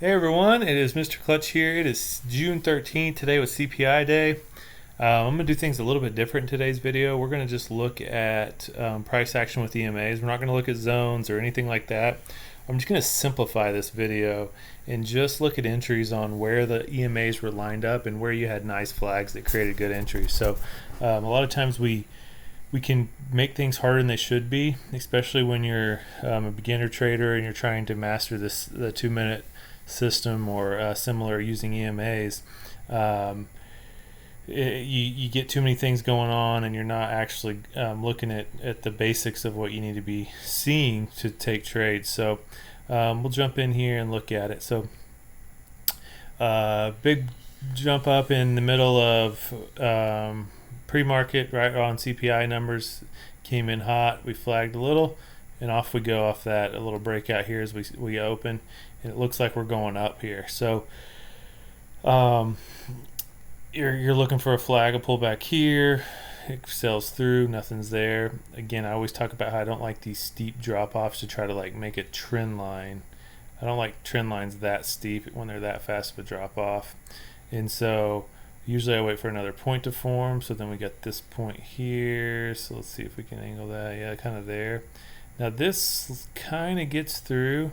Hey everyone, it is Mr. Clutch here. It is June 13th. Today was CPI day. I'm going to do things a little bit different in today's video. We're going to just look at price action with EMAs. We're not going to look at zones or anything like that. I'm just going to simplify this video and just look at entries on where the EMAs were lined up and where you had nice flags that created good entries. So a lot of times we can make things harder than they should be, especially when you're a beginner trader and you're trying to master the 2 minute system or similar using EMAs. You get too many things going on and you're not actually looking at the basics of what you need to be seeing to take trades. So we'll jump in here and look at it. So big jump up in the middle of pre-market, right on CPI numbers, came in hot. We flagged a little and off we go off that. A little breakout here as we open, and it looks like we're going up here. So you're looking for a flag, a pullback here. It sells through, nothing's there. Again, I always talk about how I don't like these steep drop-offs to try to like make a trend line. I don't like trend lines that steep when they're that fast of a drop-off. And so usually I wait for another point to form. So then we got this point here. So let's see if we can angle that. Yeah, kind of there. Now this kind of gets through.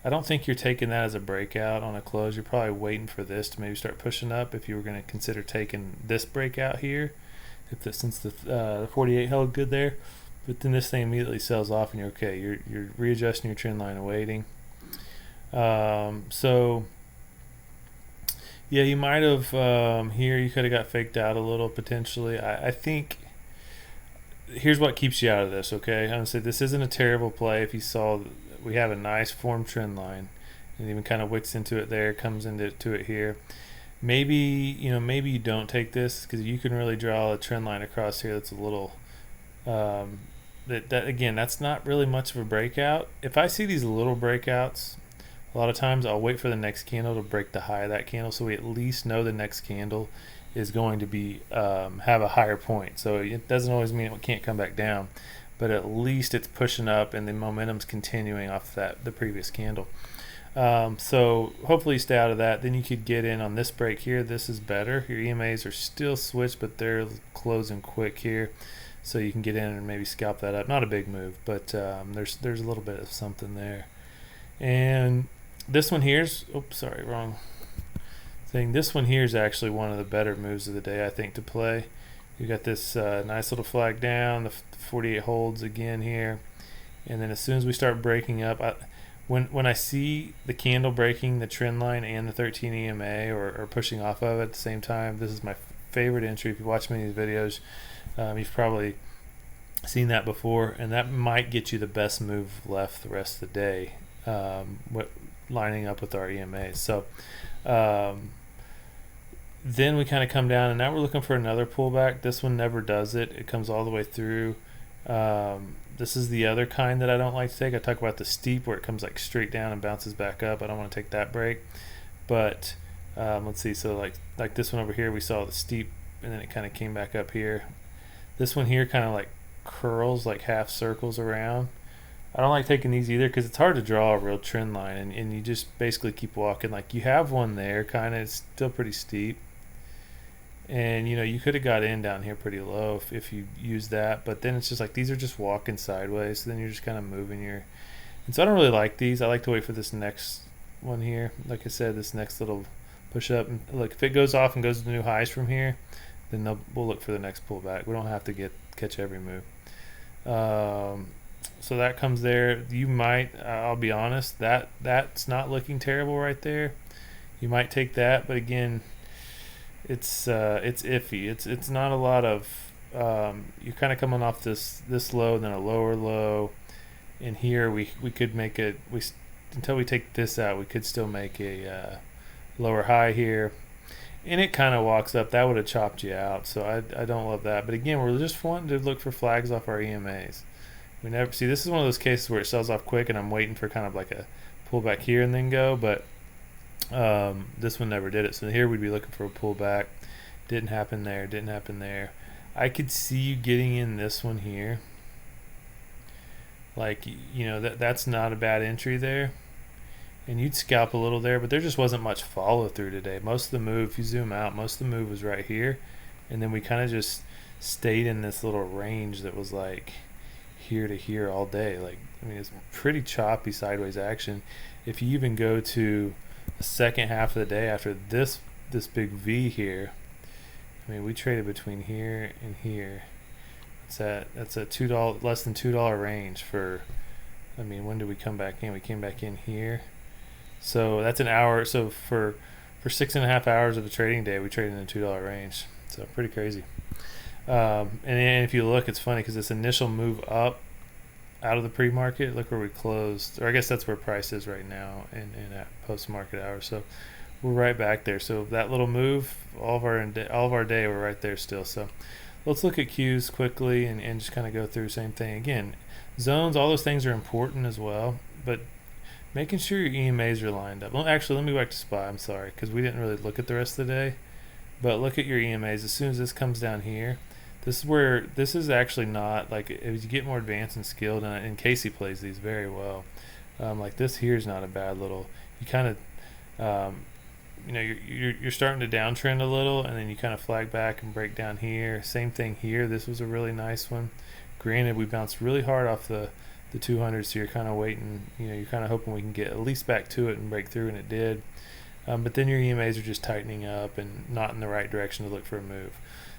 I don't think you're taking that as a breakout on a close. You're probably waiting for this to maybe start pushing up if you were going to consider taking this breakout here, since the 48 held good there. But then this thing immediately sells off and you're okay. You're readjusting your trend line and waiting. So yeah, you might have here you could have got faked out a little potentially. I think here's what keeps you out of this. Okay, I'm gonna say this isn't a terrible play. If you saw, we have a nice form trend line, and even kind of wicks into it there, comes into it here. Maybe maybe you don't take this because you can really draw a trend line across here that's a little that again, that's not really much of a breakout. If I see these little breakouts, a lot of times I'll wait for the next candle to break the high of that candle, so we at least know the next candle is going to be have a higher point. So it doesn't always mean it can't come back down, but at least it's pushing up and the momentum's continuing off the previous candle. So hopefully you stay out of that. Then you could get in on this break here. This is better. Your EMAs are still switched, but they're closing quick here, so you can get in and maybe scalp that up. Not a big move, but there's a little bit of something there. And this one here's, oops, sorry, wrong thing. This one here is actually one of the better moves of the day, I think, to play. You got this nice little flag down. The 48 holds again here, and then as soon as we start breaking up, when I see the candle breaking the trend line and the 13 EMA or pushing off of it at the same time, this is my favorite entry. If you watch many of these videos, you've probably seen that before, and that might get you the best move left the rest of the day, lining up with our EMAs. So then we kind of come down, and now we're looking for another pullback. This one never does it. It comes all the way through. This is the other kind that I don't like to take. I talk about the steep where it comes like straight down and bounces back up. I don't want to take that break. But let's see. So like this one over here, we saw the steep, and then it kind of came back up here. This one here kind of like curls, like half circles around. I don't like taking these either because it's hard to draw a real trend line, and you just basically keep walking. Like you have one there, kind of, it's still pretty steep. And you could have got in down here pretty low if you use that, but then it's just like these are just walking sideways, so then you're just kind of moving and so I don't really like these. I like to wait for this next one here. Like I said, this next little push up, and look, if it goes off and goes to new highs from here, then we'll look for the next pullback. We don't have to catch every move. So that comes there. You might, I'll be honest, that's not looking terrible right there. You might take that, but again, it's iffy. It's not a lot of you're kind of coming off this low, then a lower low, and here we could make it. Until we take this out, we could still make a lower high here, and it kind of walks up. That would have chopped you out, so I don't love that. But again, we're just wanting to look for flags off our EMAs. We never see, this is one of those cases where it sells off quick, and I'm waiting for kind of like a pullback here and then go, but this one never did it. So here we'd be looking for a pullback. Didn't happen there. I could see you getting in this one here. Like, that's not a bad entry there. and you'd scalp a little there, but there just wasn't much follow through today. Most of the move, if you zoom out, most of the move was right here, and then we kind of just stayed in this little range that was like here to here all day. Like, I mean, it's pretty choppy sideways action. If you even go to the second half of the day after this big V here, I mean, we traded between here and here. That's a $2, less than $2 range for. I mean, when did we come back in? We came back in here. So that's an hour. So for 6.5 hours of a trading day, we traded in a $2 range. So pretty crazy. And then if you look, it's funny because this initial move up out of the pre-market, look where we closed. Or I guess that's where price is right now in at post-market hours. So we're right back there. So that little move, all of our day, we're right there still. So let's look at Qs quickly and just kind of go through the same thing again. Zones, all those things are important as well, but making sure your EMAs are lined up. Well, actually, let me go back to SPY. I'm sorry, because we didn't really look at the rest of the day. But look at your EMAs. As soon as this comes down here, this is actually not, like, as you get more advanced and skilled, and Casey plays these very well. Like this here is not a bad little, you kind of, you're starting to downtrend a little, and then you kind of flag back and break down here. Same thing here. This was a really nice one. Granted, we bounced really hard off the 200, so you're kind of waiting, you're kind of hoping we can get at least back to it and break through, and it did. But then your EMAs are just tightening up and not in the right direction to look for a move.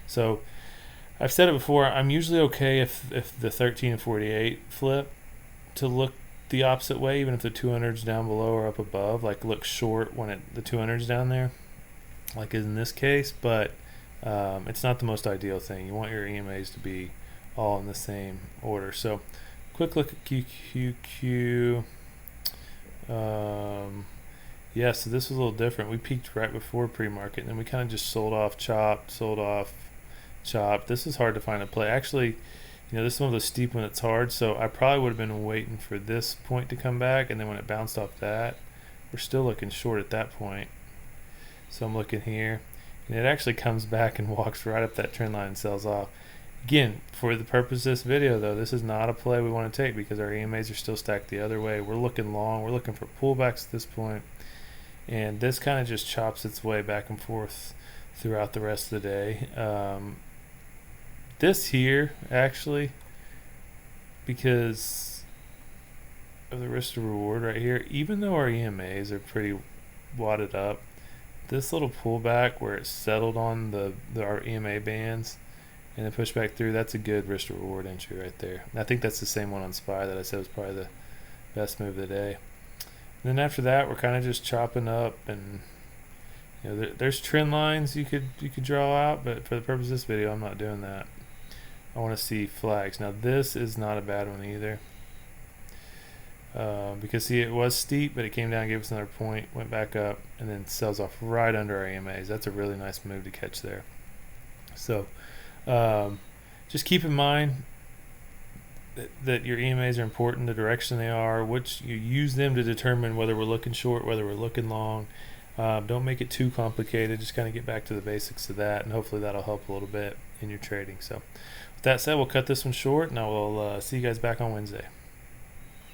So I've said it before, I'm usually okay if the 13 and 48 flip to look the opposite way, even if the 200's down below or up above, like look short when the 200's down there, like in this case. But it's not the most ideal thing. You want your EMAs to be all in the same order. So quick look at QQQ. Yeah, so this was a little different. We peaked right before pre-market, and then we kind of just sold off, chopped, sold off, chopped. This is hard to find a play. Actually, this is one of those steep when it's hard, so I probably would have been waiting for this point to come back, and then when it bounced off that, we're still looking short at that point. So I'm looking here, and it actually comes back and walks right up that trend line and sells off. Again, for the purpose of this video, though, this is not a play we want to take because our EMAs are still stacked the other way. We're looking long. We're looking for pullbacks at this point. And this kind of just chops its way back and forth throughout the rest of the day. This here, actually, because of the risk to reward right here, even though our EMAs are pretty wadded up, this little pullback where it settled on our EMA bands and then push back through, that's a good risk to reward entry right there. And I think that's the same one on SPY that I said was probably the best move of the day. And then after that, we're kind of just chopping up, and there's trend lines you could draw out, but for the purpose of this video, I'm not doing that. I want to see flags. Now this is not a bad one either, because see, it was steep, but it came down, gave us another point, went back up, and then sells off right under our EMAs. That's a really nice move to catch there. So just keep in mind that your EMAs are important, the direction they are, which you use them to determine whether we're looking short, whether we're looking long. Don't make it too complicated. Just kind of get back to the basics of that, and hopefully that'll help a little bit in your trading. So with that said, we'll cut this one short, and I will see you guys back on Wednesday.